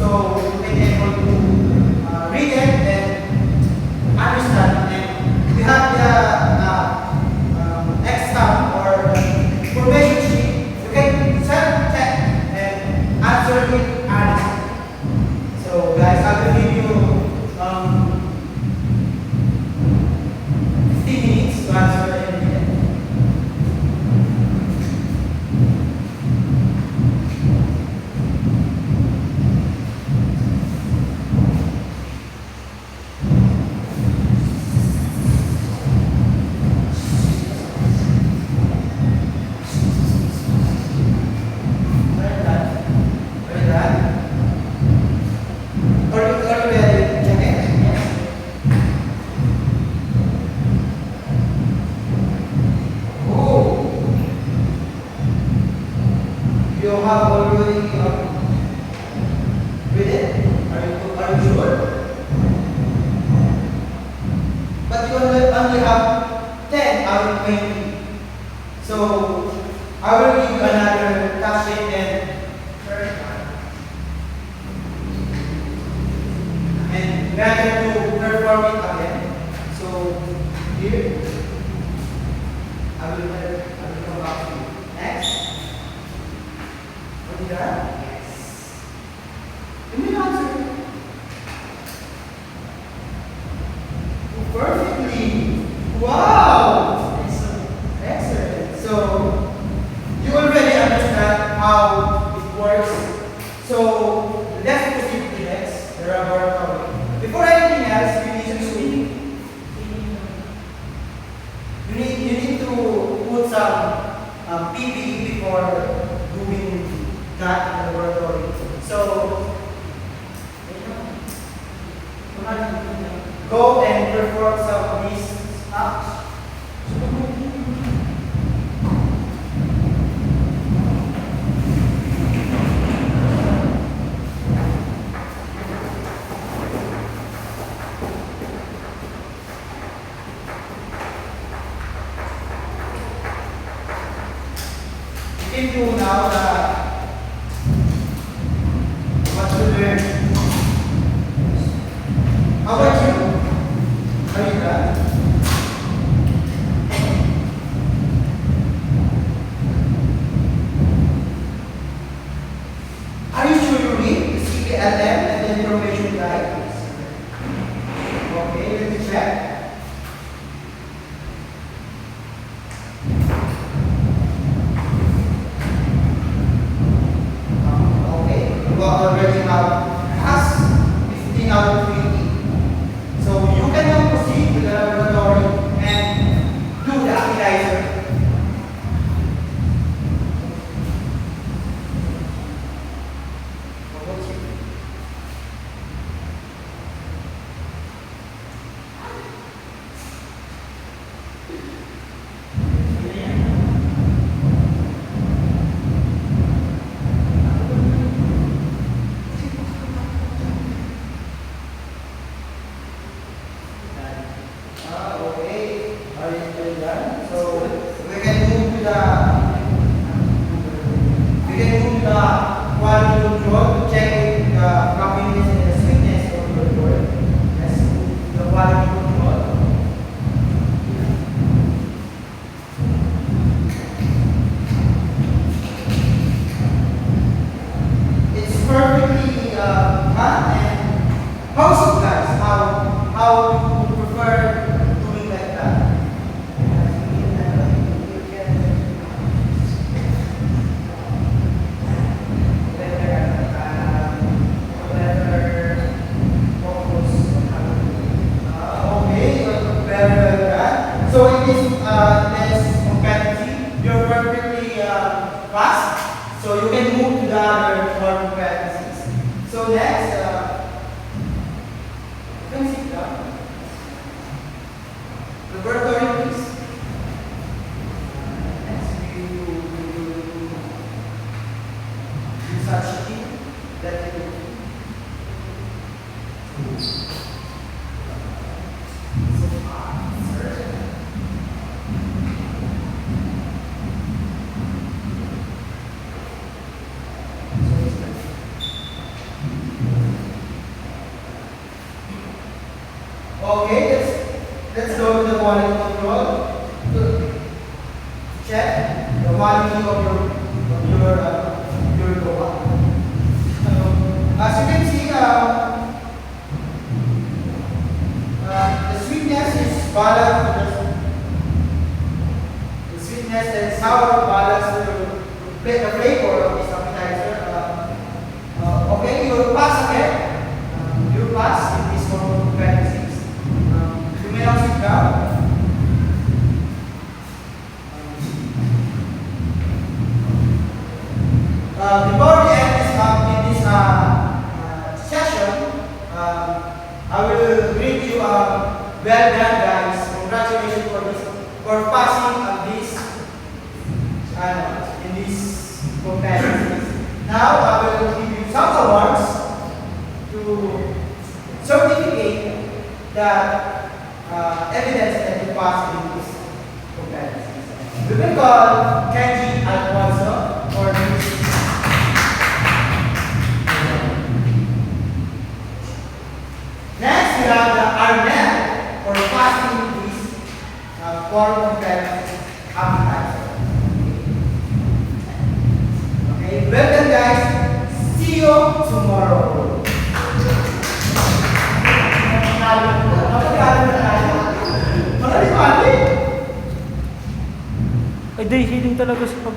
So you can able to read it and understand. And we have the exam or information sheet. You can self-check and answer it honestly. So guys, I will give you 15 minutes to answer and read it. You have already read it? Are you sure? But you only have 10 out of 20. So I will give you another task sheet and we are going to perform it again. So here I will come back to you. Next. What did that? Yes. Give me an answer. Perfectly. Wow. Excellent. So you already understand how it works. So let's proceed to the next, the laboratory. Before anything else, you need to put some PPE before doing that in the laboratory. So go and perform some of these acts. You can do now what you learn. How about you? Are you done? Are you sure you read the CPLM and the information guide? Okay, let me check. Already have passed 15 out of 20. So you can now proceed to the laboratory and do the appetizer. Okay. Are you done? So we can move to the quality control to check the properties and the sweetness of your word. Yes, the quality control. It's perfectly hot and how guys? How you prefer doing like that? So in this competency, you're perfectly fast. So you can move to the other four competencies. So next, you can sit down. Laboratory, please. Next, you do such thing that you Okay, let's go to the quality control. Check the quality of your Goa. As you can see, the sweetness is balanced. The sweetness and sour balance the flavor of this appetizer. Okay, your pass again. Your pass in this form of 26. You may now sit down. Before we end this session, I will greet you. Well done, guys. Congratulations for passing this in this competition. Now I will give you some awards to certificate that evidence that you passed in this competition. We will call Kenji Alfonso for this. Next, we have the Arnel for passing this form of appetizer. Okay, welcome guys. See you tomorrow. Ay, di, healing talaga sa pag